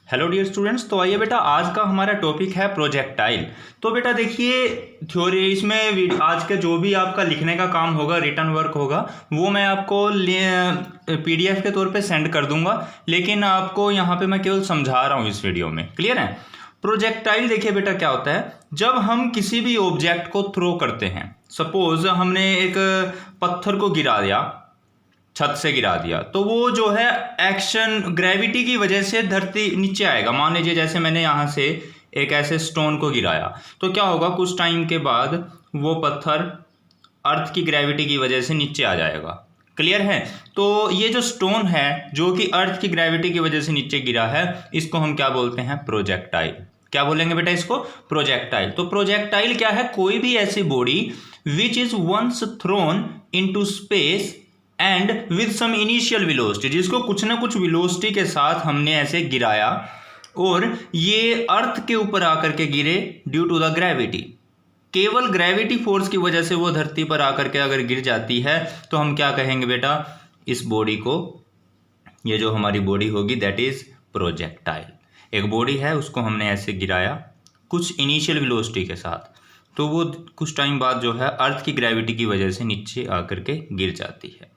Hello dear students. तो आइए बेटा, आज का हमारा टॉपिक है प्रोजेक्टाइल। तो बेटा देखिए, थ्योरी इसमें आज के जो भी आपका लिखने का काम होगा, रिटन वर्क होगा, वो मैं आपको पीडीएफ के तौर पे सेंड कर दूंगा, लेकिन आपको यहाँ पे मैं केवल समझा रहा हूँ इस वीडियो में। क्लियर है? प्रोजेक्टाइल देखिए बेटा क्या होता है, जब हम किसी भी ऑब्जेक्ट को थ्रो करते हैं। सपोज हमने एक पत्थर को गिरा दिया, छत से गिरा दिया, तो वो जो है एक्शन ग्रेविटी की वजह से धरती नीचे आएगा। मान लीजिए जैसे मैंने यहाँ से एक ऐसे स्टोन को गिराया, तो क्या होगा, कुछ टाइम के बाद वो पत्थर अर्थ की ग्रेविटी की वजह से नीचे आ जाएगा। क्लियर है? तो ये जो स्टोन है जो कि अर्थ की ग्रेविटी की वजह से नीचे गिरा है, इसको हम क्या बोलते हैं? प्रोजेक्टाइल। क्या बोलेंगे बेटा इसको? प्रोजेक्टाइल। तो प्रोजेक्टाइल क्या है? कोई भी ऐसी body which is once thrown into space and with some initial velocity, जिसको कुछ ना कुछ वेलोसिटी के साथ हमने ऐसे गिराया और ये अर्थ के ऊपर आकर के गिरे ड्यू टू द ग्रेविटी। केवल ग्रेविटी फोर्स की वजह से वो धरती पर आकर के अगर गिर जाती है तो हम क्या कहेंगे बेटा? इस बॉडी को, ये जो हमारी बॉडी होगी, दैट इज प्रोजेक्टाइल। एक बॉडी है, उसको हमने ऐसे गिराया कुछ इनिशियल वेलोसिटी के साथ, तो वो कुछ टाइम बाद जो है अर्थ की ग्रेविटी की वजह से नीचे आकर के गिर जाती है।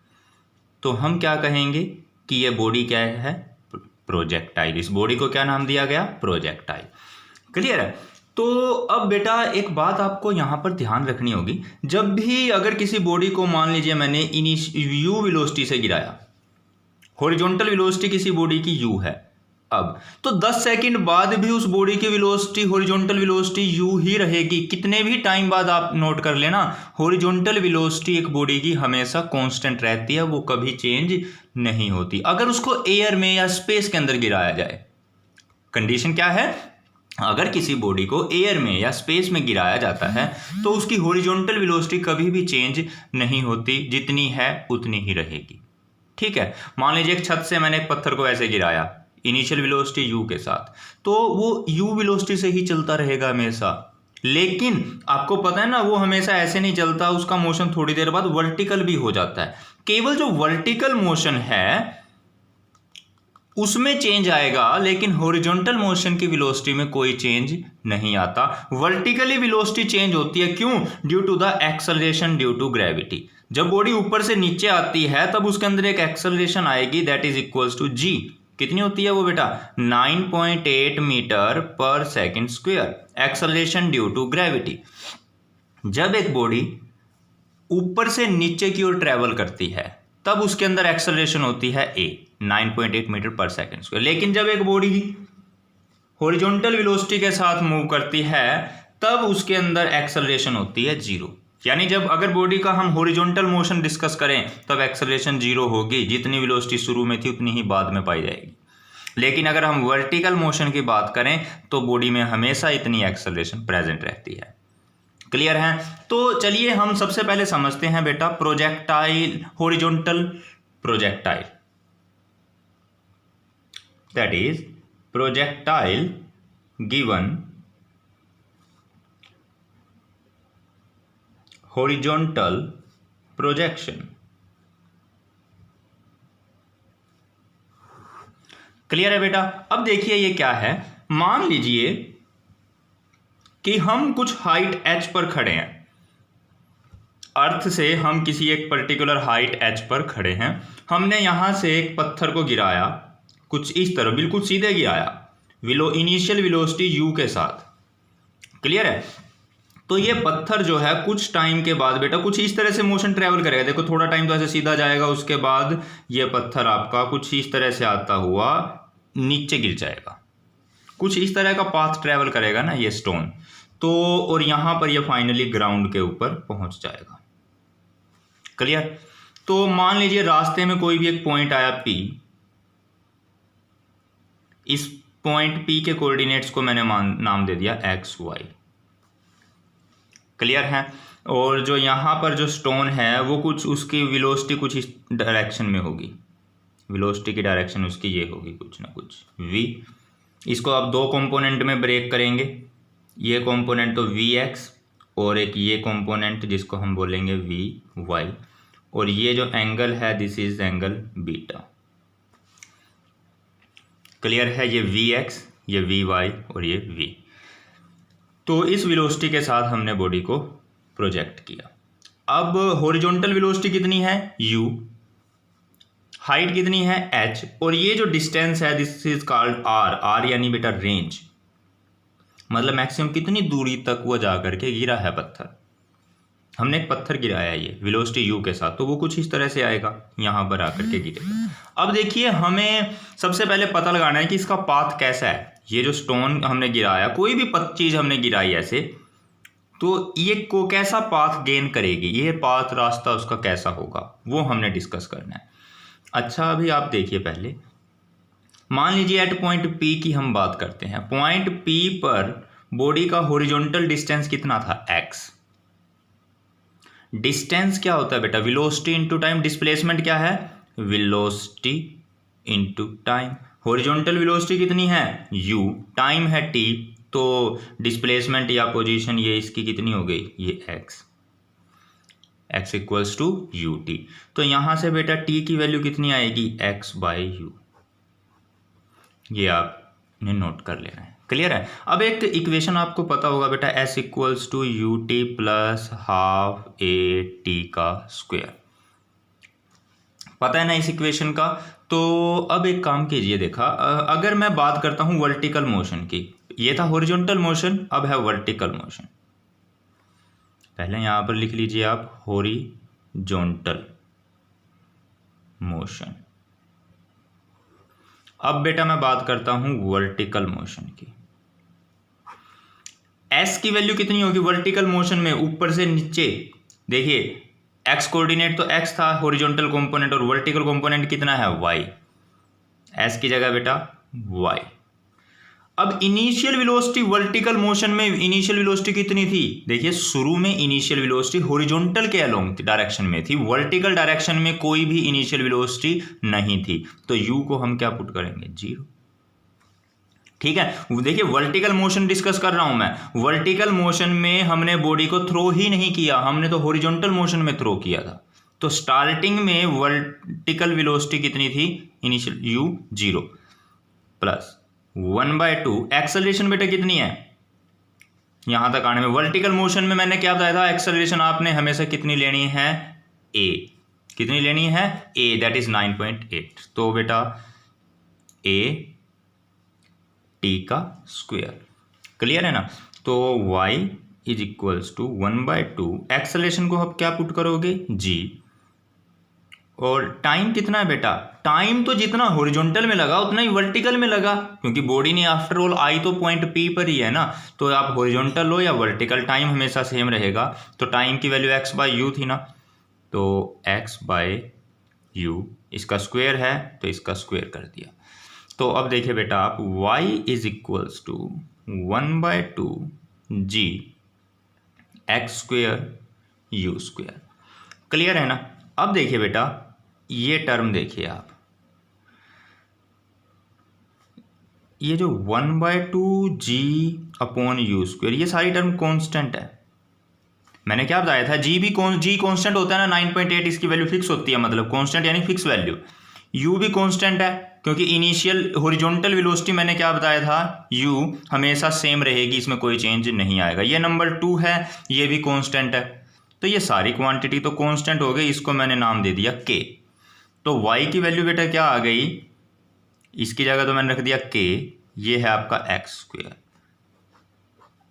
तो हम क्या कहेंगे कि ये बॉडी क्या है? प्रोजेक्टाइल। इस बॉडी को क्या नाम दिया गया? प्रोजेक्टाइल। क्लियर है? तो अब बेटा एक बात आपको यहाँ पर ध्यान रखनी होगी, जब भी अगर किसी बॉडी को मान लीजिए मैंने यू वेलोसिटी से गिराया, हॉरिजॉन्टल वेलोसिटी किसी बॉडी की यू है, अब तो 10 सेकंड बाद भी उस बॉडी की वेलोसिटी, हॉरिजॉन्टल वेलोसिटी यू ही रहेगी। कितने भी टाइम बाद आप नोट कर लेना, हॉरिजॉन्टल वेलोसिटी एक बॉडी की हमेशा कांस्टेंट रहती है, वो कभी चेंज नहीं होती। अगर उसको एयर में या स्पेस के अंदर गिराया जाए, कंडीशन क्या है? अगर किसी बॉडी को एयर में या स्पेस में गिराया जाता है तो उसकी हॉरिजॉन्टल वेलोसिटी कभी भी चेंज नहीं होती, जितनी है उतनी ही रहेगी। ठीक है? मान लीजिए एक छत से मैंने एक पत्थर को ऐसे गिराया इनिशियल वेलोसिटी यू के साथ, तो वो यू वेलोसिटी से ही चलता रहेगा हमेशा। लेकिन आपको पता है ना, वो हमेशा ऐसे नहीं चलता, उसका मोशन थोड़ी देर बाद वर्टिकल भी हो जाता है। केवल जो वर्टिकल मोशन है उसमें चेंज आएगा, लेकिन हॉरिजॉन्टल मोशन की वेलोसिटी में कोई चेंज नहीं आता। वर्टिकली वेलोसिटी चेंज होती है, क्यों? Due to the acceleration due to gravity. जब बॉडी ऊपर से नीचे आती है तब उसके अंदर एक एक्सेलरेशन आएगी, that is equals to G. कितनी होती है वो बेटा? 9.8 मीटर पर second square, acceleration due to gravity. जब एक बॉडी ऊपर से नीचे की ओर ट्रेवल करती है तब उसके अंदर एक्सेलरेशन होती है ए, 9.8 मीटर पर सेकंड स्क्वायर। लेकिन जब एक बॉडी हॉरिजॉन्टल वेलोसिटी के साथ मूव करती है तब उसके अंदर एक्सेलरेशन होती है 0। यानी जब अगर बॉडी का हम हॉरिजॉन्टल मोशन डिस्कस करें तब एक्सेलरेशन 0 होगी, जितनी वेलोसिटी शुरू में थी उतनी ही बाद में पाई जाएगी। लेकिन अगर हम वर्टिकल मोशन की बात करें तो बॉडी में हमेशा इतनी एक्सेलरेशन प्रेजेंट रहती है। क्लियर है? तो चलिए हम सबसे पहले समझते हैं बेटा projectile, horizontal projectile, that is projectile given horizontal projection. Clear है बेटा? अब देखिए ये क्या है, मान लीजिए कि हम कुछ हाइट h पर खड़े हैं, अर्थ से हम किसी एक पर्टिकुलर हाइट h पर खड़े हैं। हमने यहां से एक पत्थर को गिराया कुछ इस तरह, बिल्कुल सीधे गिराया इनिशियल वेलोसिटी u के साथ। क्लियर है? तो ये पत्थर जो है कुछ टाइम के बाद बेटा कुछ इस तरह से मोशन ट्रेवल करेगा। देखो थोड़ा टाइम तो ऐसे सीधा जाएगा, उसके बाद ये पत्थर आपका कुछ इस तरह से आता हुआ नीचे गिर जाएगा, कुछ इस तरह का पाथ ट्रेवल करेगा ना ये स्टोन, तो और यहां पर ये फाइनली ग्राउंड के ऊपर पहुंच जाएगा। क्लियर? तो मान लीजिए रास्ते में कोई भी एक पॉइंट आया P, इस पॉइंट P के कोऑर्डिनेट्स को मैंने नाम दे दिया XY। क्लियर है? और जो यहाँ पर जो स्टोन है वो कुछ उसकी वेलोसिटी कुछ इस डायरेक्शन में होगी, वेलोसिटी की डायरेक्शन उसकी ये होगी कुछ ना कुछ v। इसको आप दो कंपोनेंट में ब्रेक करेंगे, ये कंपोनेंट तो vx और एक ये कंपोनेंट जिसको हम बोलेंगे vy, और ये जो एंगल है this is angle beta. Clear है, ये Vx, ये Vy और ये V। तो इस वेलोसिटी के साथ हमने बॉडी को प्रोजेक्ट किया। अब हॉरिजॉन्टल वेलोसिटी कितनी है u, हाइट कितनी है h, और ये जो डिस्टेंस है दिस इज कॉल्ड r यानी बेटा रेंज, मतलब मैक्सिमम कितनी दूरी तक वो जा करके गिरा है पत्थर। हमने एक पत्थर गिराया ये वेलोसिटी u के साथ, तो वो कुछ इस तरह से आएगा, यहाँ पर आकर के गिरेगा। अब देखिए हमें सबसे पहले पता लगाना है कि इसका पाथ कैसा है। ये जो स्टोन हमने गिराया, कोई भी चीज़ हमने गिराई ऐसे, तो ये को कैसा पाथ गेन करेगी, ये पाथ रास्ता उसका कैसा होगा, वो हमने डिस्कस करना है। अच्छा अभी आप देखिए, पहले मान लीजिए एट पॉइंट P की हम बात करते हैं। पॉइंट P पर बॉडी का हॉरिजॉन्टल डिस्टेंस कितना था, x। डिस्टेंस क्या होता है बेटा, वेलोसिटी इनटू टाइम। डिस्प्लेसमेंट क्या है, velocity into time. Horizontal velocity कितनी है, u, टाइम है t, तो डिस्प्लेसमेंट या पोजीशन ये इसकी कितनी हो गई, ये x इक्वल्स टू ut। तो यहाँ से बेटा t की वैल्यू कितनी आएगी, x/u। ये आपने नोट कर लेना है, क्लियर है। अब एक इक्वेशन आपको पता होगा बेटा, s equals to ut plus half at का स्क्वायर, पता है ना इस इक्वेशन का। तो अब एक काम कीजिए, देखा अगर मैं बात करता हूँ वर्टिकल मोशन की, ये था हॉरिजॉन्टल मोशन, अब है वर्टिकल मोशन। पहले यहाँ पर लिख लीजिए आप हॉरिजॉन्टल मोशन। अब बेटा मैं बात करता हूँ वर्टिकल मोशन की। s की वैल्यू कितनी होगी वर्टिकल मोशन में, ऊपर से नीचे देखिए, x कोऑर्डिनेट तो x था हॉरिजॉन्टल कंपोनेंट, और वर्टिकल कंपोनेंट कितना है y, s की जगह बेटा y। अब इनिशियल वेलोसिटी वर्टिकल मोशन में इनिशियल वेलोसिटी कितनी थी, देखिए शुरू में इनिशियल वेलोसिटी हॉरिजॉन्टल के अलोंग डायरेक्शन में थी, वर्टिकल डायरेक्शन में कोई भी इनिशियल वेलोसिटी नहीं थी, तो u को हम क्या पुट करेंगे, 0। ठीक है, देखिए वर्टिकल मोशन डिस्कस कर रहा हूं मैं। वर्टिकल मोशन में हमने बॉडी को थ्रो ही नहीं किया, हमने तो हॉरिजॉन्टल मोशन में थ्रो किया था। तो स्टार्टिंग में वर्टिकल वेलोसिटी कितनी थी, इनिशियल u 0 प्लस 1/2। एक्सेलरेशन बेटा कितनी है, यहां तक आने में वर्टिकल मोशन में मैंने क्या बताया था, एक्सेलरेशन आपने हमेशा कितनी लेनी है, a। कितनी लेनी है, a, दैट इज 9.8। तो बेटा a t का स्क्वायर, क्लियर है ना। तो y is equals to 1/2, acceleration को आप क्या पुट करोगे, g, और टाइम कितना है बेटा, टाइम तो जितना हॉरिजॉन्टल में लगा उतना ही वर्टिकल में लगा, क्योंकि बॉडी ने आफ्टर ऑल आई तो पॉइंट P पर ही है ना। तो आप हॉरिजॉन्टल लो या वर्टिकल, टाइम हमेशा सेम रहेगा। तो टाइम की वैल्यू x/u थी ना, तो x/u, इसका स्क्वायर है तो इसका स्क्वायर कर दिया। तो अब देखिए बेटा आप, y is equals to 1/2 g x² u², clear है ना। अब देखिए बेटा ये टर्म देखिए आप, ये जो 1/2 g/u², ये सारी टर्म कांस्टेंट है। मैंने क्या बताया था, g कांस्टेंट होता है ना, 9.8 इसकी वैल्यू फिक्स होती है, मतलब कांस्टेंट यानी फिक्स वैल्यू। u भी कांस्टेंट है, क्योंकि इनिशियल हॉरिजॉन्टल वेलोसिटी मैंने क्या बताया था, u हमेशा सेम रहेगी, इसमें कोई चेंज नहीं आएगा। ये नंबर 2 है, ये भी कांस्टेंट है। तो ये सारी क्वांटिटी तो कांस्टेंट हो गई, इसको मैंने नाम दे दिया k। तो y की वैल्यू बेटा क्या आ गई, इसकी जगह तो मैंने रख दिया k, ये है आपका x²,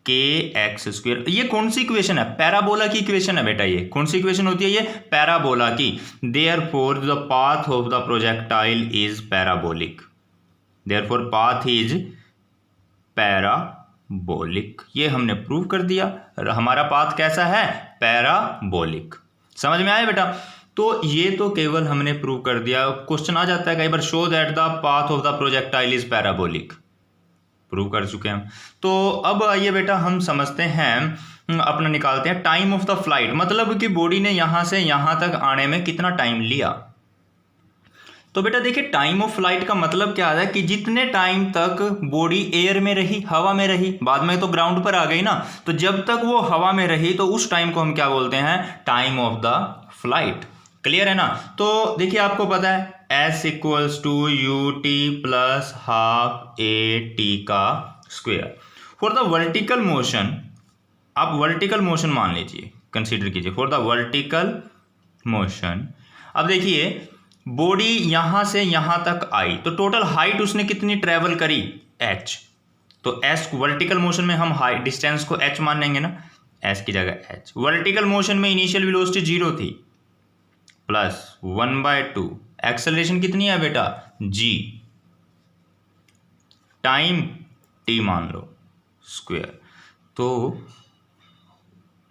kx²। ये कौन सी इक्वेशन है, पैराबोला की इक्वेशन है बेटा। ये कौन सी इक्वेशन होती है, ये पैराबोला की। Therefore the path of the projectile is parabolic, therefore path is parabolic. ये हमने प्रूव कर दिया, हमारा पाथ कैसा है, पैराबोलिक। समझ में आया बेटा। तो ये तो केवल हमने प्रूव कर दिया। क्वेश्चन आ जाता है कई बार, show that the path of the projectile is parabolic, prove कर चुके हैं हम। तो अब आइए बेटा हम समझते हैं, अपना निकालते हैं टाइम ऑफ द फ्लाइट, मतलब कि बॉडी ने यहां से यहां तक आने में कितना टाइम लिया। तो बेटा देखिए टाइम ऑफ फ्लाइट का मतलब क्या है कि जितने टाइम तक बॉडी एयर में रही, हवा में रही, बाद में तो ग्राउंड पर आ गई ना, तो जब तक वो हवा में रही तो उस टाइम को हम क्या बोलते हैं, time of the flight. Clear है ना। तो देखिए आपको पता है s equals to U T plus half A t का square. For the vertical motion, आप वर्टिकल मोशन मान लीजिए, कंसीडर कीजिए फॉर द वर्टिकल मोशन। अब देखिए बॉडी यहां से यहां तक आई तो टोटल हाइट उसने कितनी ट्रेवल करी, h। तो s वर्टिकल मोशन में हम हाइट डिस्टेंस को h मान लेंगे ना, s की जगह h। वर्टिकल मोशन में इनिशियल वेलोसिटी 0 थी प्लस 1/2 एक्सेलरेशन कितनी है बेटा g, टाइम t मान लो स्क्वायर। तो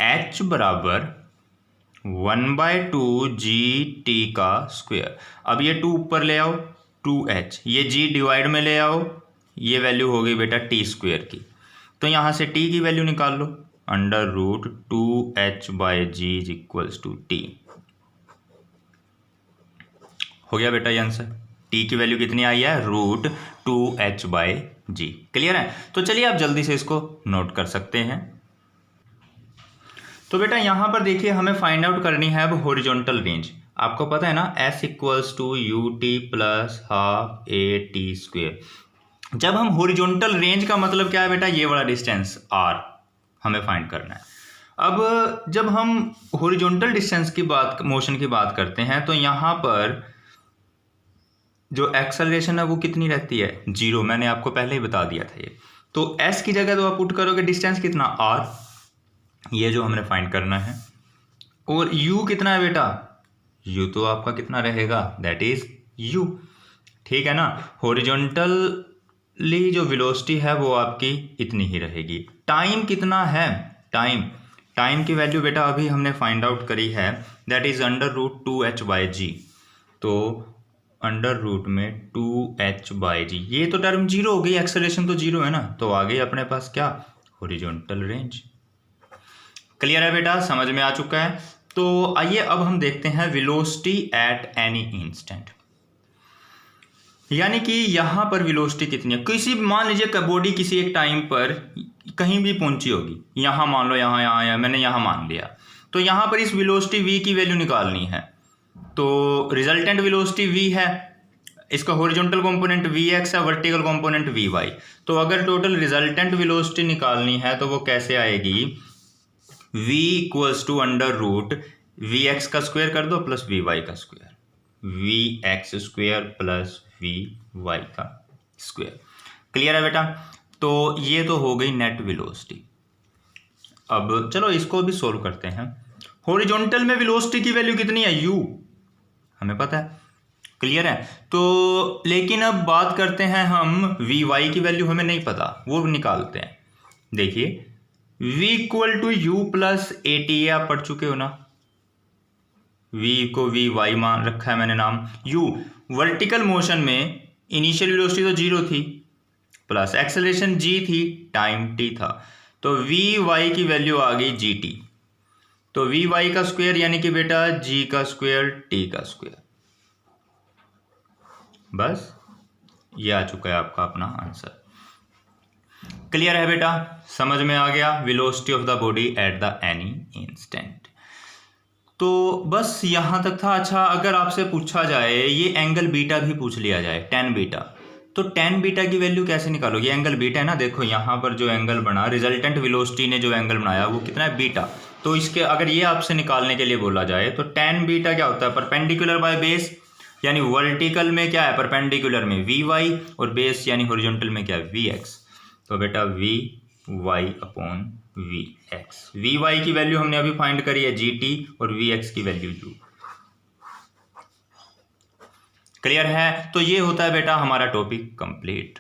h बराबर 1/2 जी टी का स्क्वायर। अब ये 2 ऊपर ले आओ 2h, ये g डिवाइड में ले आओ, ये वैल्यू हो गई बेटा टी स्क्वायर की। तो यहाँ से t की वैल्यू निकाल लो, √2h/g इक्वल्स टू टी। हो गया बेटा ये आंसर। t की वैल्यू कितनी आई है, √2h/g। क्लियर है। तो चलिए आप जल्दी से इसको नोट कर सकते हैं। तो बेटा यहां पर देखिए हमें फाइंड आउट करनी है अब हॉरिजॉन्टल रेंज। आपको पता है ना s equals to U T plus half A T square. जब हम हॉरिजॉन्टल रेंज का मतलब क्या है बेटा, ये वाला डिस्टेंस r हमें फाइंड करना है। अब जब हम हॉरिजॉन्टल डिस्टेंस की बात, मोशन की बात करते हैं तो यहाँ पर जो एक्सेलरेशन है वो कितनी रहती है, 0। मैंने आपको पहले ही बता दिया था ये। तो s की जगह तो आप पुट करोगे डिस्टेंस कितना r, ये जो हमने फाइंड करना है। और u कितना है बेटा, u तो आपका कितना रहेगा, दैट इज u। ठीक है ना। हॉरिजॉन्टली जो वेलोसिटी है वो आपकी इतनी ही रहेगी। टाइम कितना है, टाइम की वैल्यू बेटा अभी हमने फाइंड आउट करी है, दैट इज √2h/g। तो अंडर रूट में 2h/g, ये तो टर्म 0 हो गई, एक्सेलरेशन तो 0 है ना। तो आ गई अपने पास क्या, हॉरिजॉन्टल रेंज। क्लियर है बेटा, समझ में आ चुका है। तो आइए अब हम देखते हैं वेलोसिटी एट एनी इंस्टेंट, यानी कि यहां पर वेलोसिटी कितनी है। किसी मान लीजिए बॉडी किसी एक टाइम पर कहीं भी पहुंची होगी, यहां मान लो यहाँ मैंने यहां मान लिया। तो यहां पर इस वेलोसिटी v की वैल्यू निकालनी है। तो रिजल्टेंट वेलोसिटी v है, इसका हॉरिजॉन्टल कंपोनेंट vx है, वर्टिकल कंपोनेंट vy। तो अगर टोटल रिजल्टेंट वेलोसिटी निकालनी है तो वो कैसे आएगी, v इक्वल्स टू √vx का स्क्वायर कर दो प्लस vy का square, vx square plus vy का स्क्वायर। क्लियर है बेटा। तो ये तो हो गई नेट वेलोसिटी। अब चलो इसको भी सोल्व करते हैं। हॉरिजॉन्टल में वेलोसिटी की वैल्यू कितनी है, u हमें पता है। क्लियर है। तो लेकिन अब बात करते हैं हम vy की वैल्यू हमें नहीं पता, वो निकालते हैं। देखिए v equal to U plus A T, ये आप पढ़ चुके हो ना, v को vy मान रखा है मैंने नाम। u वर्टिकल मोशन में इनिशियल वेलोसिटी तो 0 थी, प्लस एक्सेलरेशन g थी, टाइम t था। तो vy की वैल्यू आ गई gt। तो vy का स्क्वायर यानी कि बेटा g का स्क्वायर t का स्क्वायर। बस ये आ चुका है आपका अपना आंसर। क्लियर है बेटा, समझ में आ गया velocity of the body at the any instant. तो बस यहाँ तक था। अच्छा अगर आपसे पूछा जाए ये एंगल बीटा भी पूछ लिया जाए, tan बीटा, तो tan बीटा की वैल्यू कैसे निकालोगे। एंगल बीटा है ना, देखो यहाँ पर जो एंगल बना, रिजल्टेंट वेलोसिटी ने जो एंगल बनाया वो कितना है, बीटा। तो इसके अगर ये आपसे निकालने के लिए बोला जाए तो tan बीटा क्या होता है, परपेंडिकुलर बाय बेस, यानी वर्टिकल में क्या है, परपेंडिकुलर में vy, और बेस यानी हॉरिजॉन्टल में क्या है, vx। तो बेटा vy/vx, vy की वैल्यू हमने अभी फाइंड करी है gt, और vx की वैल्यू u। क्लियर है। तो ये होता है बेटा हमारा टॉपिक कंप्लीट।